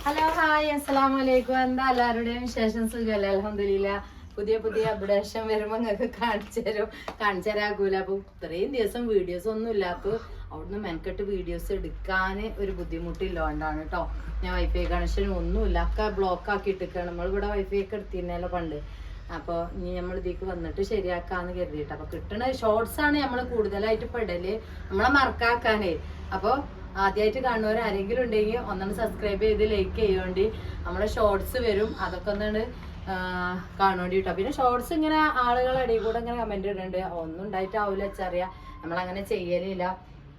Hello hi അസ്സലാമലൈക്കും. എന്താ എല്ലാവരുടെയും വിശേഷം? സുഖല്ലേ? അൽഹംദുലില്ലാ. പുതിയ അപ്ഡേഷൻ വരുമ്പോ നിങ്ങൾക്ക് കാണിച്ചു തരാകൂല. അപ്പൊ ഇത്രയും ദിവസം വീഡിയോസ് ഒന്നും ഇല്ലാത്ത അവിടുന്ന് മെനക്കെട്ട് വീഡിയോസ് എടുക്കാൻ ഒരു ബുദ്ധിമുട്ടില്ലോണ്ടാണ് കേട്ടോ. ഞാൻ വൈഫൈ കണക്ഷനും ഒന്നുമില്ല, ഒക്കെ ബ്ലോക്ക് ആക്കി ഇട്ടിരിക്കുകയാണ്. നമ്മളിവിടെ വൈഫൈ ഒക്കെ എടുത്തിരുന്നല്ലോ പണ്ട്. അപ്പോൾ ഇനി നമ്മൾ ഇതിലേക്ക് വന്നിട്ട് ശരിയാക്കാന്ന് കരുതിയിട്ട് അപ്പോൾ കിട്ടണ ഷോർട്സ് ആണ് നമ്മൾ കൂടുതലായിട്ട് പെടല്, നമ്മളെ മറക്കാക്കാനേ. അപ്പോൾ ആദ്യമായിട്ട് കാണുന്നവർ ആരെങ്കിലും ഉണ്ടെങ്കിൽ ഒന്നാണ് സബ്സ്ക്രൈബ് ചെയ്ത് ലൈക്ക് ചെയ്യോണ്ടി. നമ്മളെ ഷോർട്സ് വരും, അതൊക്കെ ഒന്നാണ് കാണേണ്ടി കേട്ടോ. പിന്നെ ഷോർട്സ് ഇങ്ങനെ ആളുകളുടെ ഇടയിൽ കൂടെ ഇങ്ങനെ കമന്റ് ഇടുന്നുണ്ട്, ഒന്നും ഉണ്ടായിട്ടാവില്ല വെച്ചറിയാം, നമ്മളങ്ങനെ ചെയ്യലില്ല.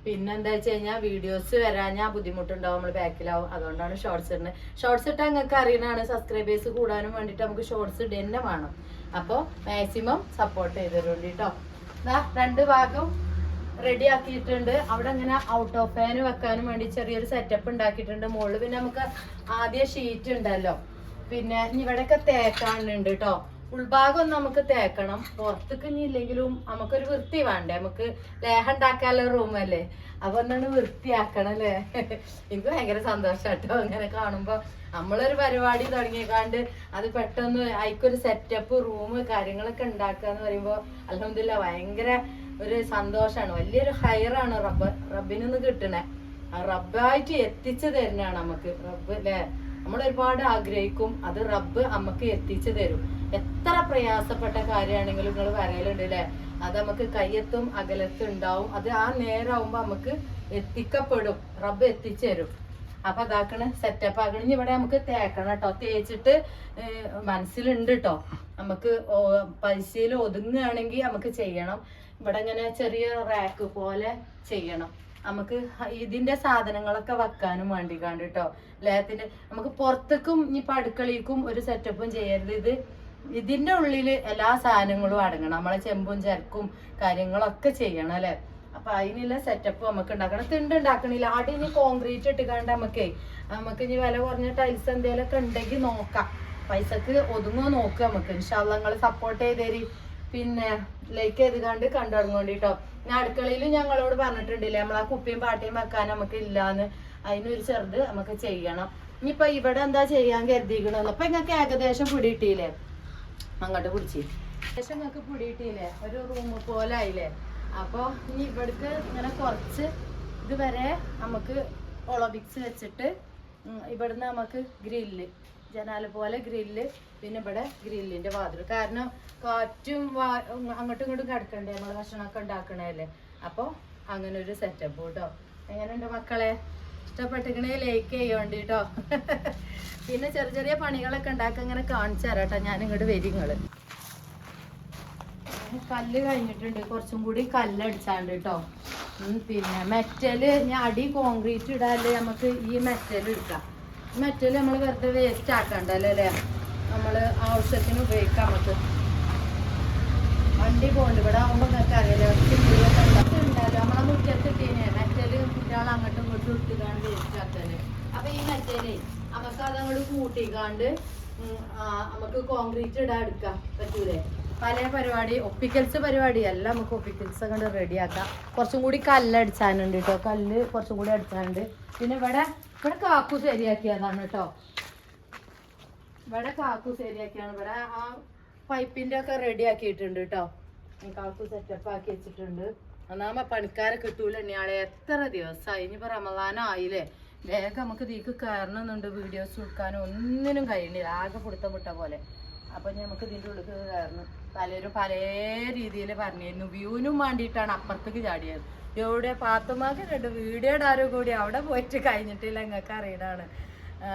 പിന്നെ എന്താ വെച്ച് കഴിഞ്ഞാൽ വീഡിയോസ് വരാഞ്ഞാൽ ബുദ്ധിമുട്ടുണ്ടാവും, നമ്മൾ ബാക്കിലാവും. അതുകൊണ്ടാണ് ഷോർട്സ് ഇടുന്നത്. ഷോർട്സ് ഇട്ടാൽ നിങ്ങൾക്ക് അറിയണതാണ്, സബ്സ്ക്രൈബേഴ്സ് കൂടാനും വേണ്ടിയിട്ട് നമുക്ക് ഷോർട്സ് ഇടന്നെ വേണം. അപ്പോൾ മാക്സിമം സപ്പോർട്ട് ചെയ്തരുണ്ട് കേട്ടോ. രണ്ട് ഭാഗം റെഡി ആക്കിയിട്ടുണ്ട്. അവിടെ ഇങ്ങനെ ഔട്ട് ഓഫ് ഫാൻ വെക്കാനും വേണ്ടി ചെറിയൊരു സെറ്റപ്പ് ഉണ്ടാക്കിയിട്ടുണ്ട്. മുകളിൽ പിന്നെ നമുക്ക് ആദ്യം ഷീറ്റ് ഉണ്ടല്ലോ, പിന്നെ ഇവിടെയൊക്കെ തേക്കാനുണ്ട് കേട്ടോ. ഉൾഭാഗം ഒന്ന് നമുക്ക് തേക്കണം, പുറത്തേക്ക് ഇനി ഇല്ലെങ്കിലും നമുക്കൊരു വൃത്തി വേണ്ടേ, നമുക്ക് ലേഹം ഉണ്ടാക്കാനുള്ള റൂമല്ലേ, അപ്പൊ ഒന്നാണ് വൃത്തിയാക്കണം അല്ലേ. എനിക്ക് ഭയങ്കര സന്തോഷം കേട്ടോ ഇങ്ങനെ കാണുമ്പോ. നമ്മളൊരു പരിപാടി തുടങ്ങിയേക്കാണ്ട് അത് പെട്ടെന്ന് അതിക്കൊരു സെറ്റപ്പ് റൂം കാര്യങ്ങളൊക്കെ ഉണ്ടാക്കുക എന്ന് പറയുമ്പോ അൽഹംദുലില്ലാ ഭയങ്കര ഒരു സന്തോഷാണ്, വലിയൊരു ഹൈറാണ് റബ്ബിനൊന്ന് കിട്ടണേ. റബ്ബായിട്ട് എത്തിച്ചു തരുന്നതാണ് നമുക്ക് റബ്ബ് അല്ലേ. നമ്മൾ ഒരുപാട് ആഗ്രഹിക്കും, അത് റബ്ബ് നമുക്ക് എത്തിച്ചു തരും. എത്ര പ്രയാസപ്പെട്ട കാര്യമാണെങ്കിലും നിങ്ങൾ പറയലുണ്ട് അല്ലേ, അത് നമുക്ക് കയ്യെത്തും അകലത്തും ഉണ്ടാവും, അത് ആ നേരമാകുമ്പോ നമുക്ക് എത്തിക്കപ്പെടും, റബ്ബ് എത്തിച്ചു തരും. അപ്പൊ അതാക്കണ സെറ്റപ്പ് ആക്കണ. ഇവിടെ നമുക്ക് തേക്കണം കേട്ടോ, തേച്ചിട്ട് മനസ്സിലുണ്ട് കേട്ടോ, നമുക്ക് പൈസയിൽ ഒതുങ്ങുകയാണെങ്കിൽ നമുക്ക് ചെയ്യണം. ഇവിടെ ഇങ്ങനെ ചെറിയ റാക്ക് പോലെ ചെയ്യണം, നമുക്ക് ഇതിന്റെ സാധനങ്ങളൊക്കെ വെക്കാനും വേണ്ടി കണ്ടിട്ടോ. ലേഹത്തിന്റെ നമുക്ക് പുറത്തേക്കും ഇനിയിപ്പൊ അടുക്കളയ്ക്കും ഒരു സെറ്റപ്പും ചെയ്യരുത്. ഇതിന്റെ ഉള്ളില് എല്ലാ സാധനങ്ങളും അടങ്ങണം, നമ്മളെ ചെമ്പും ചരക്കും കാര്യങ്ങളൊക്കെ ചെയ്യണം അല്ലെ. അപ്പൊ അതിനുള്ള സെറ്റപ്പ് നമുക്ക് ഉണ്ടാക്കണം. തിണ്ട് ഉണ്ടാക്കണില്ല, ആടെ ഇനി കോൺക്രീറ്റ് ഇട്ടുകാണ്ട് നമുക്ക് ഇനി വില കുറഞ്ഞ ടൈൽസ് എന്തെങ്കിലുമൊക്കെ ഉണ്ടെങ്കിൽ നോക്കാം, പൈസക്ക് ഒതുങ്ങോ നോക്കുക നമുക്ക്. ഇൻഷാ അല്ലാഹ് നിങ്ങൾ സപ്പോർട്ട് ചെയ്തേരി. പിന്നെ ലൈക്ക് ചെയ്ത് കണ്ടു തുടങ്ങോണ്ടിട്ടോ. ഞാൻ അടുക്കളയിൽ ഞങ്ങളോട് പറഞ്ഞിട്ടുണ്ടല്ലേ, നമ്മൾ ആ കുപ്പിയും പാട്ടിയും വെക്കാൻ നമുക്ക് ഇല്ലാന്ന്, അതിനൊരു ചെറുത് നമുക്ക് ചെയ്യണം. ഇനിയിപ്പൊ ഇവിടെ എന്താ ചെയ്യാൻ കരുതിക്കണമെന്ന് അപ്പൊ നിങ്ങൾക്ക് ഏകദേശം പിടിയിട്ടില്ലേ, അങ്ങോട്ട് പിടിച്ച് ഏകദേശം നിങ്ങൾക്ക് പിടിയിട്ടില്ലേ, ഒരു റൂം പോലെ ആയില്ലേ. അപ്പൊ ഇനി ഇവിടേക്ക് ഇങ്ങനെ കുറച്ച് ഇതുവരെ നമുക്ക് ഒളബിക്സ് വെച്ചിട്ട് ഇവിടുന്ന് നമുക്ക് ഗ്രില്ല്, ജനാല പോലെ ഗ്രില്ല്, പിന്നെ ഇവിടെ ഗ്രില്ലിന്റെ വാതിൽ, കാരണം കാറ്റും അങ്ങോട്ടും ഇങ്ങോട്ടും കിടക്കണ്ടേ, നമ്മള് ഭക്ഷണമൊക്കെ ഉണ്ടാക്കണല്ലേ. അപ്പൊ അങ്ങനെ ഒരു സെറ്റപ്പ് കേട്ടോ. എങ്ങനെയുണ്ട് മക്കളെ, ഇഷ്ടപ്പെട്ടിക്കണേ ലൈക്ക് ചെയ്യോണ്ട് കേട്ടോ. പിന്നെ ചെറിയ പണികളൊക്കെ ഉണ്ടാക്കി ഇങ്ങനെ കാണിച്ചു തരാട്ടോ, ഞാൻ ഇങ്ങോട്ട് വരും. നിങ്ങള് കല്ല് കഴിഞ്ഞിട്ടുണ്ട്, കുറച്ചും കൂടി കല്ലടിച്ചാണ്ട് കേട്ടോ. പിന്നെ മെറ്റല് ഞാൻ അടി കോൺക്രീറ്റ് ഇടാല്ലേ, നമുക്ക് ഈ മെറ്റൽ എടുക്കാം. മെറ്റൽ നമ്മൾ വെറുതെ വേസ്റ്റ് ആക്കണ്ടല്ലോ അല്ലേ, നമ്മള് ആവശ്യത്തിന് ഉപയോഗിക്കാം. നമുക്ക് വണ്ടി പോകണ്ട ഇവിടെ ആകുമ്പോ നിങ്ങൾക്ക് അറിയാലോ, ഉണ്ടല്ലോ നമ്മളെ മുറ്റത്തിട്ടീനെ മെറ്റല് കുട്ടികൾ അങ്ങോട്ടും ഇങ്ങോട്ടും ഇട്ടുകാണ്ട് വേസ്റ്റ് ആക്കല്. അപ്പൊ ഈ മെറ്റലേ നമുക്ക് അതങ്ങോട്ട് കൂട്ടിക്കാണ്ട് നമുക്ക് കോൺക്രീറ്റ് ഇടാൻ എടുക്കാം പറ്റൂലേ. പല പരിപാടി ഒപ്പിക്കൽസ് പരിപാടി എല്ലാം നമുക്ക് ഒപ്പിക്കൽസ് അങ്ങോട്ട് റെഡിയാക്കാം. കുറച്ചും കൂടി കല്ലടിച്ചാനുണ്ട് കേട്ടോ, കല്ല് കുറച്ചും കൂടി അടിച്ചാനുണ്ട്. പിന്നെ ഇവിടെ കാക്കു ശരിയാക്കിയതാണ് കേട്ടോ, ഇവിടെ കാക്കു ശരിയാക്കിയാണ്. ഇവിടെ ആ പൈപ്പിന്റെ ഒക്കെ റെഡി ആക്കിയിട്ടുണ്ട് കേട്ടോ, കാക്കു സെറ്റപ്പ് ആക്കി വെച്ചിട്ടുണ്ട്. ഒന്നാമ പണിക്കാരെ കിട്ടൂല ഇനിയാളെ, എത്ര ദിവസമായി, ഇനിയിപ്പോ റമദാനായില്ലേ, വേഗം നമുക്ക് ഇതിക്ക് കയറണമെന്നുണ്ട്. വീഡിയോസ് എടുക്കാനും ഒന്നിനും കഴിയണില്ല, ആകെ പിടുത്തം വിട്ട പോലെ. അപ്പൊ നമുക്ക് ഇതിൻ്റെ ഉള്ളിൽ കയറണം. പലരും പല രീതിയിൽ പറഞ്ഞിരുന്നു, വ്യൂവിനും വേണ്ടിയിട്ടാണ് അപ്പുറത്തേക്ക് ചാടിയത്. എവിടെ പാത്തുമാക്ക് രണ്ട് വീഡിയോ ഇടാരും കൂടി അവിടെ പോയിട്ട് കഴിഞ്ഞിട്ടില്ല, നിങ്ങൾക്ക് അറിയണതാണ്.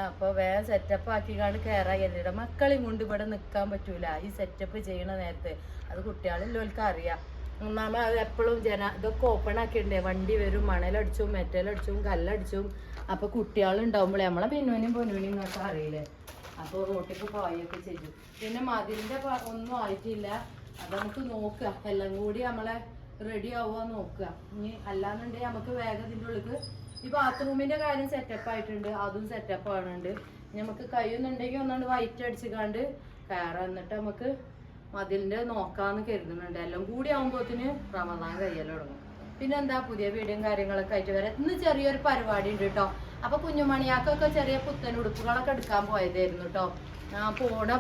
അപ്പോൾ വേഗം സെറ്റപ്പ് ആക്കിക്കാണ്ട് കയറാൻ കരുതിയിട്ട് മക്കളെയും കൊണ്ട് ഇവിടെ നിൽക്കാൻ പറ്റൂല ഈ സെറ്റപ്പ് ചെയ്യണ നേരത്തെ. അത് കുട്ടികളില്ലോൽക്ക് അറിയാം. ഒന്നാമത് അത് എപ്പോഴും ഇതൊക്കെ ഓപ്പൺ ആക്കിയിട്ടേ, വണ്ടി വരും, മണലടിച്ചും മെറ്റലടിച്ചും കല്ലടിച്ചും. അപ്പോൾ കുട്ടികളുണ്ടാവുമ്പോഴേ നമ്മളെ പിന്നൂനും പൊന്നൂനും നിങ്ങൾക്ക് അറിയില്ലേ, അപ്പോൾ റോട്ടിക്ക് പോയൊക്കെ ചെയ്യും. പിന്നെ മതിലിൻ്റെ ഒന്നും ആയിട്ടില്ല, അത് നമുക്ക് നോക്കുക, എല്ലാം കൂടി നമ്മളെ റെഡി ആവുക നോക്കുക. ഇനി അല്ലാന്നുണ്ടെങ്കിൽ നമുക്ക് വേഗം ഇതിൻ്റെ ഉള്ളിൽ ഈ ബാത്റൂമിന്റെ കാര്യം സെറ്റപ്പ് ആയിട്ടുണ്ട്, അതും സെറ്റപ്പ് ആണുണ്ട്. നമുക്ക് കഴിയുന്നുണ്ടെങ്കിൽ ഒന്നാണ്ട് വൈറ്റ് അടിച്ചുകാണ്ട് കയറാം, എന്നിട്ട് നമുക്ക് മതിലിന്റെ നോക്കാന്ന് കരുതുന്നുണ്ട്. എല്ലാം കൂടി ആകുമ്പോഴത്തേന് റമദാൻ കയ്യൽ തുടങ്ങും. പിന്നെ എന്താ പുതിയ വീഡിയോയും കാര്യങ്ങളൊക്കെ ആയിട്ട് വരാം. ഇന്ന് ചെറിയൊരു പരിപാടി ഉണ്ട് കേട്ടോ. അപ്പൊ കുഞ്ഞുമണിയാക്കൊക്കെ ചെറിയ പുത്തൻ ഉടുപ്പുകളൊക്കെ എടുക്കാൻ പോയതായിരുന്നു കേട്ടോ.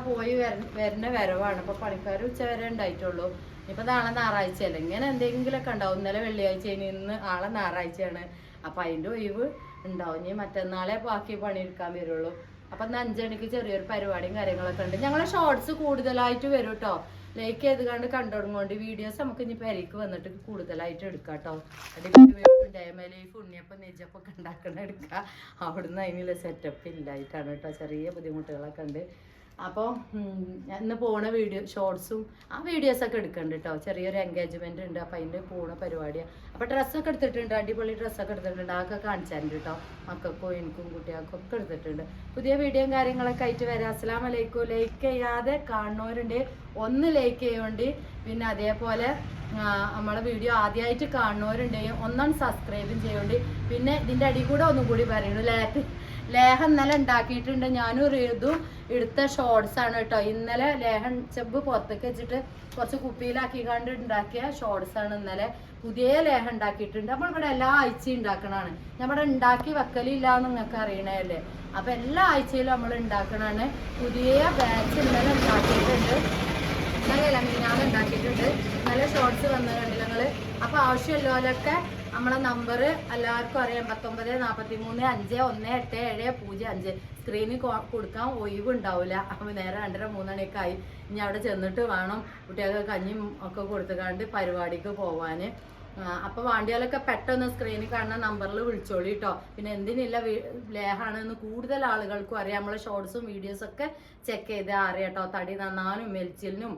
പോയി വരുന്ന വരവാണ്. അപ്പൊ പണിക്കാർ ഉച്ചവരെ ഉണ്ടായിട്ടുള്ളൂ. ഇപ്പൊ നാളെ ഞായറാഴ്ചയല്ലേ, ഇങ്ങനെ എന്തെങ്കിലുമൊക്കെ ഉണ്ടാവും. ഇന്നലെ വെള്ളിയാഴ്ച, ഇന്ന് നാളെ ഞായറാഴ്ചയാണ്. അപ്പൊ അതിന്റെ ഒഴിവ് ഉണ്ടാവും. ഇനി മറ്റന്നാളെ ബാക്കി പണിയെടുക്കാൻ വരുള്ളൂ. അപ്പൊ 5 മണിക്ക് ചെറിയൊരു പരിപാടിയും കാര്യങ്ങളൊക്കെ ഉണ്ട്. ഞങ്ങളെ ഷോർട്സ് കൂടുതലായിട്ട് വരും കേട്ടോ. ലൈക്ക് ചെയ്ത് കണ്ടുകൊടുങ്ങോണ്ട് വീഡിയോസ് നമുക്ക് ഇനി പെരയ്ക്ക് വന്നിട്ട് കൂടുതലായിട്ട് എടുക്കാം കേട്ടോ. ലൈഫ് ഉണ്ണിയപ്പം നെയ്ച്ചപ്പൊക്കെ ഉണ്ടാക്കണ എടുക്കാം. അവിടുന്ന് അതിനുള്ള സെറ്റപ്പ് ഇല്ലായിട്ടാണ് കേട്ടോ. ചെറിയ ബുദ്ധിമുട്ടുകളൊക്കെ ഉണ്ട്. അപ്പോൾ ഇന്ന് പോണ ഷോർട്സും ആ വീഡിയോസൊക്കെ എടുക്കുന്നുണ്ട് കേട്ടോ. ചെറിയൊരു എൻഗേജ്മെന്റ് ഉണ്ട്. അപ്പം അതിൻ്റെ പോണ പരിപാടിയാണ്. അപ്പോൾ ഡ്രസ്സൊക്കെ എടുത്തിട്ടുണ്ട്. അടിപൊളി ഡ്രസ്സൊക്കെ എടുത്തിട്ടുണ്ട്. അതൊക്കെ കാണിച്ചാലുണ്ട് കേട്ടോ. മക്കൾക്കും എനിക്കും കുട്ടികൾക്കും ഒക്കെ എടുത്തിട്ടുണ്ട്. പുതിയ വീഡിയോയും കാര്യങ്ങളൊക്കെ ആയിട്ട് വരാം. അസ്സലാമു അലൈക്കും. ലൈക്ക് ചെയ്യാതെ കാണുന്നവരുണ്ട്, ഒന്ന് ലൈക്ക് ചെയ്യുന്നുണ്ട്. പിന്നെ അതേപോലെ നമ്മളെ വീഡിയോ ആദ്യമായിട്ട് കാണുന്നവരുണ്ടെങ്കിൽ ഒന്നും സബ്സ്ക്രൈബും ചെയ്യുന്നുണ്ട്. പിന്നെ ഇതിൻ്റെ അടി കൂടെ ഒന്നും കൂടി പറയുന്നു, ലേഹം ഇന്നലെ ഉണ്ടാക്കിയിട്ടുണ്ട്. ഞാനും ഇതും എടുത്ത ഷോർട്സ് ആണ് കേട്ടോ. ഇന്നലെ ലേഹം ചെമ്പ് പുറത്തേക്ക് വെച്ചിട്ട് കുറച്ച് കുപ്പിയിലാക്കി കണ്ട് ഉണ്ടാക്കിയ ഷോർട്സ് ആണ്. ഇന്നലെ പുതിയ ലേഹം ഉണ്ടാക്കിയിട്ടുണ്ട്. നമ്മളിവിടെ എല്ലാ ആഴ്ചയും ഉണ്ടാക്കണതാണ്. നമ്മുടെ ഉണ്ടാക്കി വെക്കലില്ല എന്ന് നിങ്ങൾക്ക് അറിയണല്ലേ. അപ്പൊ എല്ലാ ആഴ്ചയിലും നമ്മൾ ഉണ്ടാക്കണതാണ്. പുതിയ ബാച്ച് ഇന്നലെ ഉണ്ടാക്കിയിട്ടുണ്ട്. ഞാൻ ഉണ്ടാക്കിയിട്ടുണ്ട്. നല്ല ഷോർട്സ് വന്നത് കണ്ടില്ല നിങ്ങൾ. അപ്പൊ ആവശ്യമുള്ളവരൊക്കെ നമ്മളെ നമ്പർ എല്ലാവർക്കും അറിയാം. 1943 5187005 സ്ക്രീനിൽ കൊടുക്കാൻ ഒഴിവുണ്ടാവില്ല. അപ്പം നേരെ 2:30-3 മണിയൊക്കെ ആയി. ഇനി അവിടെ ചെന്നിട്ട് വേണം കുട്ടികൾക്ക് കഞ്ഞിയും ഒക്കെ കൊടുത്തുകൊണ്ട് പരിപാടിക്ക് പോവാൻ. അപ്പോൾ വാണ്ടിയാലൊക്കെ പെട്ടെന്ന് സ്ക്രീനിൽ കാണുന്ന നമ്പറിൽ വിളിച്ചോളി കേട്ടോ. പിന്നെ എന്തിനില്ല ലേഹാണെന്ന് കൂടുതൽ ആളുകൾക്കും അറിയാം. നമ്മളെ ഷോർട്സും വീഡിയോസൊക്കെ ചെക്ക് ചെയ്ത് അറിയാം കേട്ടോ. തടി നന്നാനും മെലിച്ചിലിനും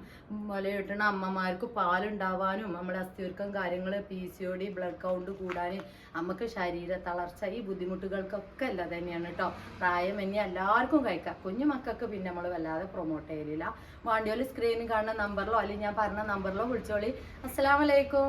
മുല കിട്ടണ അമ്മമാർക്ക് പാലുണ്ടാവാനും നമ്മുടെ അസ്ഥിവൃക്കം കാര്യങ്ങൾ PCOD ബ്ലഡ് കൗണ്ട് കൂടാനും നമുക്ക് ശരീര തളർച്ച ഈ ബുദ്ധിമുട്ടുകൾക്കൊക്കെ അല്ല തന്നെയാണ് കേട്ടോ. പ്രായം ഇനി എല്ലാവർക്കും കഴിക്കാം. കുഞ്ഞു മക്കൾക്ക് പിന്നെ നമ്മൾ വല്ലാതെ പ്രൊമോട്ട് ചെയ്യലില്ല. വാണ്ടിയോല് സ്ക്രീനിൽ കാണുന്ന നമ്പറിലോ അല്ലെങ്കിൽ ഞാൻ പറഞ്ഞ നമ്പറിലോ വിളിച്ചോളി. അസ്സലാമു അലൈക്കും.